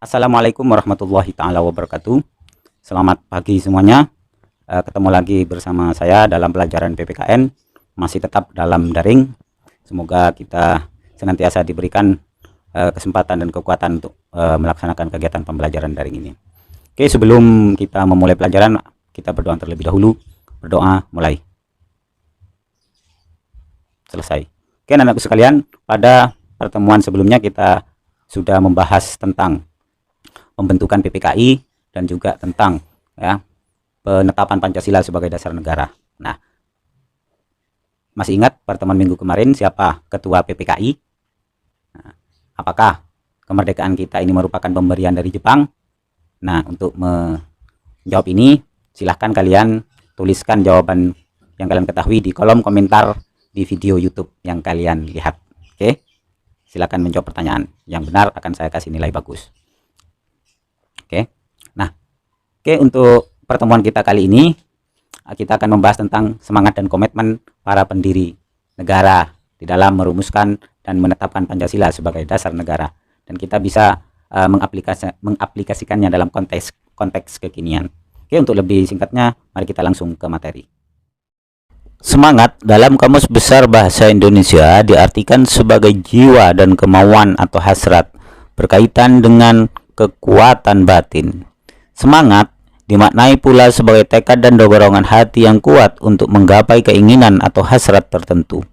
Assalamualaikum warahmatullahi taala wabarakatuh. Selamat pagi semuanya. Ketemu lagi bersama saya dalam pelajaran PPKN, masih tetap dalam daring. Semoga kita senantiasa diberikan kesempatan dan kekuatan untuk melaksanakan kegiatan pembelajaran daring ini. Oke, sebelum kita memulai pelajaran, kita berdoa terlebih dahulu. Berdoa, mulai. Selesai. Oke, anak-anakku sekalian, pada pertemuan sebelumnya kita sudah membahas tentang pembentukan PPKI dan juga tentang penetapan Pancasila sebagai dasar negara. Nah, masih ingat pertemuan minggu kemarin siapa ketua PPKI? Nah, apakah kemerdekaan kita ini merupakan pemberian dari Jepang? Nah, untuk menjawab ini, silahkan kalian tuliskan jawaban yang kalian ketahui di kolom komentar di video YouTube yang kalian lihat. Oke, silahkan menjawab pertanyaan yang benar, akan saya kasih nilai bagus. Oke, untuk pertemuan kita kali ini kita akan membahas tentang semangat dan komitmen para pendiri negara di dalam merumuskan dan menetapkan Pancasila sebagai dasar negara, dan kita bisa mengaplikasikannya dalam konteks kekinian. Oke, untuk lebih singkatnya, mari kita langsung ke materi. Semangat dalam Kamus Besar Bahasa Indonesia diartikan sebagai jiwa dan kemauan atau hasrat berkaitan dengan kekuatan batin. Semangat dimaknai pula sebagai tekad dan dorongan hati yang kuat untuk menggapai keinginan atau hasrat tertentu.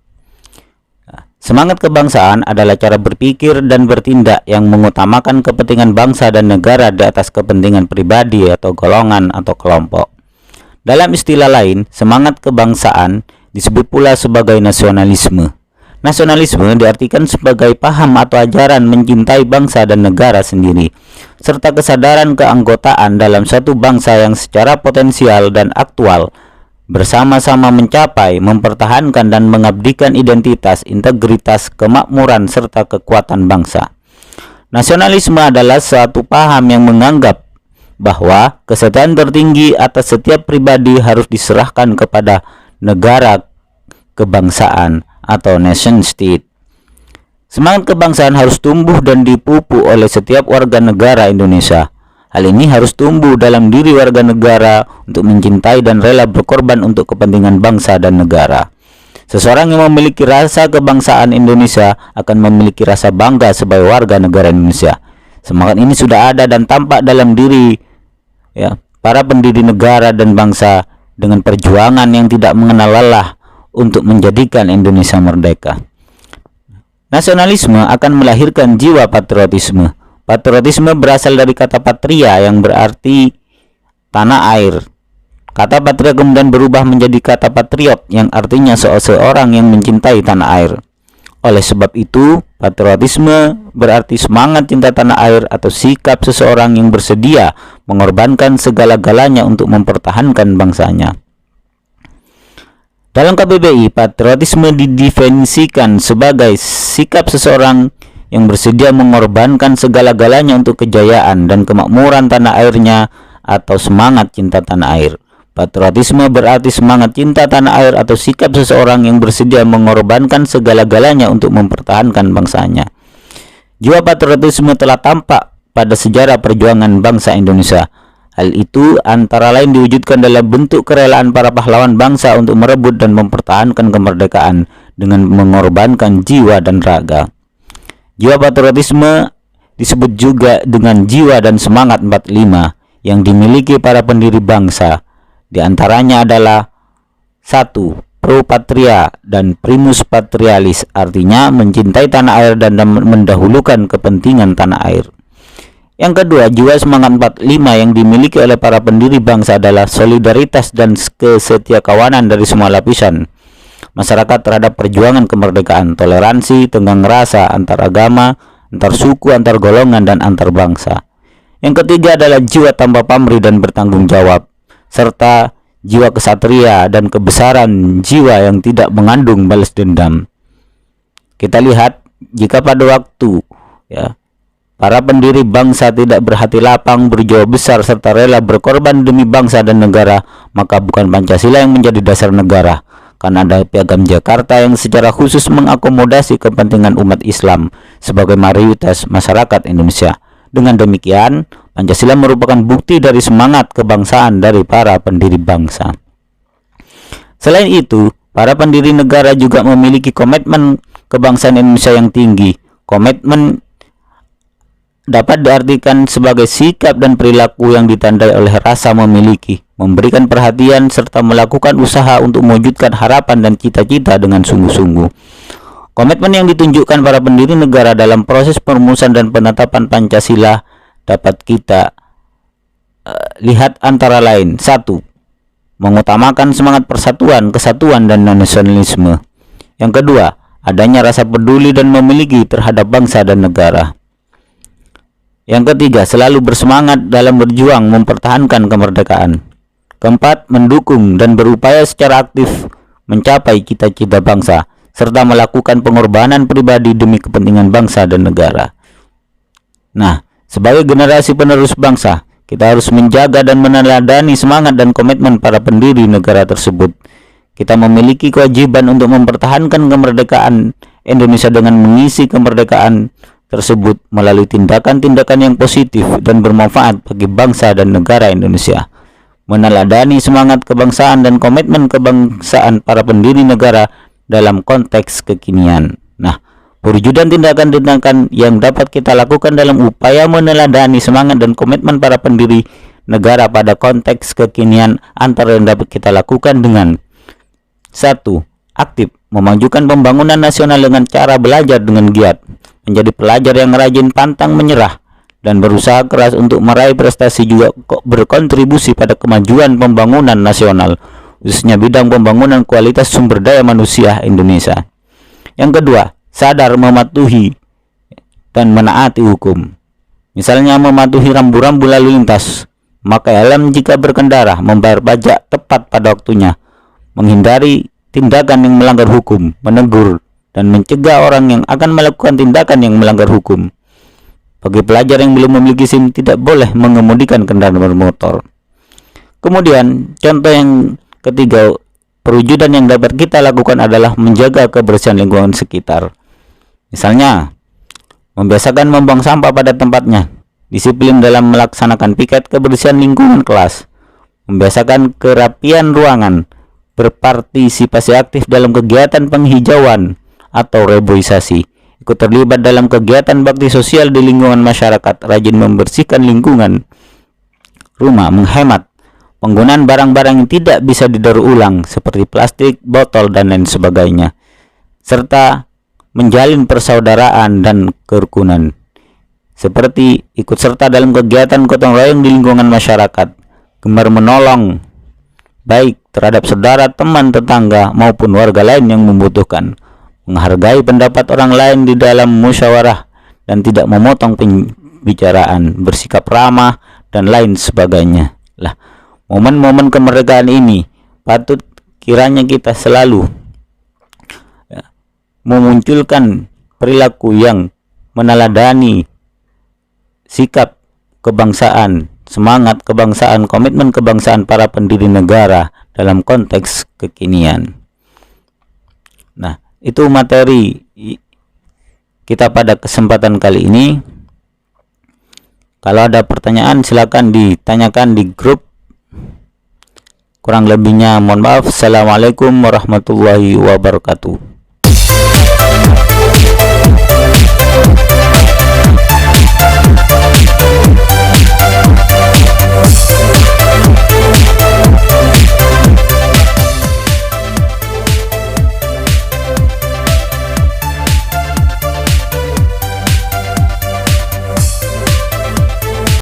Semangat kebangsaan adalah cara berpikir dan bertindak yang mengutamakan kepentingan bangsa dan negara di atas kepentingan pribadi atau golongan atau kelompok. Dalam istilah lain, semangat kebangsaan disebut pula sebagai nasionalisme. Nasionalisme diartikan sebagai paham atau ajaran mencintai bangsa dan negara sendiri, serta kesadaran keanggotaan dalam satu bangsa yang secara potensial dan aktual bersama-sama mencapai, mempertahankan dan mengabdikan identitas, integritas, kemakmuran, serta kekuatan bangsa. Nasionalisme adalah suatu paham yang menganggap bahwa kesetiaan tertinggi atas setiap pribadi harus diserahkan kepada negara kebangsaan atau nation state. Semangat kebangsaan harus tumbuh dan dipupuk oleh setiap warga negara Indonesia. Hal ini harus tumbuh dalam diri warga negara untuk mencintai dan rela berkorban untuk kepentingan bangsa dan negara. Seseorang yang memiliki rasa kebangsaan Indonesia akan memiliki rasa bangga sebagai warga negara Indonesia. Semangat ini sudah ada dan tampak dalam diri para pendiri negara dan bangsa dengan perjuangan yang tidak mengenal lelah untuk menjadikan Indonesia merdeka. Nasionalisme akan melahirkan jiwa patriotisme. Patriotisme berasal dari kata patria yang berarti tanah air. Kata patria kemudian berubah menjadi kata patriot yang artinya seseorang yang mencintai tanah air. Oleh sebab itu, patriotisme berarti semangat cinta tanah air atau sikap seseorang yang bersedia mengorbankan segala-galanya untuk mempertahankan bangsanya. Dalam KBBI, patriotisme didefinisikan sebagai sikap seseorang yang bersedia mengorbankan segala-galanya untuk kejayaan dan kemakmuran tanah airnya atau semangat cinta tanah air. Patriotisme berarti semangat cinta tanah air atau sikap seseorang yang bersedia mengorbankan segala-galanya untuk mempertahankan bangsanya. Jiwa patriotisme telah tampak pada sejarah perjuangan bangsa Indonesia. Hal itu antara lain diwujudkan dalam bentuk kerelaan para pahlawan bangsa untuk merebut dan mempertahankan kemerdekaan dengan mengorbankan jiwa dan raga. Jiwa patriotisme disebut juga dengan jiwa dan semangat 45 yang dimiliki para pendiri bangsa. Di antaranya adalah 1. Pro patria dan primus patrialis, artinya mencintai tanah air dan mendahulukan kepentingan tanah air. Yang kedua, jiwa semangat 45 yang dimiliki oleh para pendiri bangsa adalah solidaritas dan kesetiakawanan dari semua lapisan masyarakat terhadap perjuangan kemerdekaan, toleransi, tenggang rasa antar agama, antar suku, antar golongan, dan antar bangsa. Yang ketiga adalah jiwa tanpa pamrih dan bertanggung jawab, serta jiwa kesatria dan kebesaran jiwa yang tidak mengandung balas dendam. Kita lihat jika pada waktu para pendiri bangsa tidak berhati lapang, berjiwa besar, serta rela berkorban demi bangsa dan negara, maka bukan Pancasila yang menjadi dasar negara, karena ada Piagam Jakarta yang secara khusus mengakomodasi kepentingan umat Islam sebagai mayoritas masyarakat Indonesia. Dengan demikian, Pancasila merupakan bukti dari semangat kebangsaan dari para pendiri bangsa. Selain itu, para pendiri negara juga memiliki komitmen kebangsaan Indonesia yang tinggi. Komitmen dapat diartikan sebagai sikap dan perilaku yang ditandai oleh rasa memiliki, memberikan perhatian, serta melakukan usaha untuk mewujudkan harapan dan cita-cita dengan sungguh-sungguh. Komitmen yang ditunjukkan para pendiri negara dalam proses perumusan dan penetapan Pancasila dapat kita lihat antara lain: 1. Mengutamakan semangat persatuan, kesatuan, dan nasionalisme. Yang kedua, adanya rasa peduli dan memiliki terhadap bangsa dan negara. Yang ketiga, selalu bersemangat dalam berjuang mempertahankan kemerdekaan. Keempat, mendukung dan berupaya secara aktif mencapai cita-cita bangsa, serta melakukan pengorbanan pribadi demi kepentingan bangsa dan negara. Nah, sebagai generasi penerus bangsa, kita harus menjaga dan meneladani semangat dan komitmen para pendiri negara tersebut. Kita memiliki kewajiban untuk mempertahankan kemerdekaan Indonesia dengan mengisi kemerdekaan tersebut melalui tindakan-tindakan yang positif dan bermanfaat bagi bangsa dan negara Indonesia. Meneladani semangat kebangsaan dan komitmen kebangsaan para pendiri negara dalam konteks kekinian. Nah, perwujudan tindakan-tindakan yang dapat kita lakukan dalam upaya meneladani semangat dan komitmen para pendiri negara pada konteks kekinian antara yang dapat kita lakukan dengan: 1. Aktif memajukan pembangunan nasional dengan cara belajar dengan giat, menjadi pelajar yang rajin, pantang menyerah, dan berusaha keras untuk meraih prestasi, juga berkontribusi pada kemajuan pembangunan nasional, khususnya bidang pembangunan kualitas sumber daya manusia Indonesia. Yang kedua, sadar mematuhi dan menaati hukum. Misalnya mematuhi rambu-rambu lalu lintas, memakai helm jika berkendara, membayar pajak tepat pada waktunya, menghindari tindakan yang melanggar hukum, menegur dan mencegah orang yang akan melakukan tindakan yang melanggar hukum. Bagi pelajar yang belum memiliki SIM, tidak boleh mengemudikan kendaraan bermotor. Kemudian, contoh yang ketiga, perwujudan yang dapat kita lakukan adalah menjaga kebersihan lingkungan sekitar. Misalnya, membiasakan membuang sampah pada tempatnya, disiplin dalam melaksanakan piket kebersihan lingkungan kelas, membiasakan kerapian ruangan, berpartisipasi aktif dalam kegiatan penghijauan atau reboisasi, ikut terlibat dalam kegiatan bakti sosial di lingkungan masyarakat, rajin membersihkan lingkungan rumah, menghemat penggunaan barang-barang yang tidak bisa didaur ulang seperti plastik, botol, dan lain sebagainya, serta menjalin persaudaraan dan kerukunan, seperti ikut serta dalam kegiatan gotong royong di lingkungan masyarakat, gemar menolong baik terhadap saudara, teman, tetangga, maupun warga lain yang membutuhkan, menghargai pendapat orang lain di dalam musyawarah dan tidak memotong pembicaraan, bersikap ramah, dan lain sebagainya. Lah, momen-momen kemerdekaan ini patut kiranya kita selalu memunculkan perilaku yang meneladani sikap kebangsaan, semangat kebangsaan, komitmen kebangsaan para pendiri negara dalam konteks kekinian. Nah, itu materi kita pada kesempatan kali ini. Kalau ada pertanyaan silakan ditanyakan di grup. Kurang lebihnya mohon maaf. Assalamualaikum warahmatullahi wabarakatuh.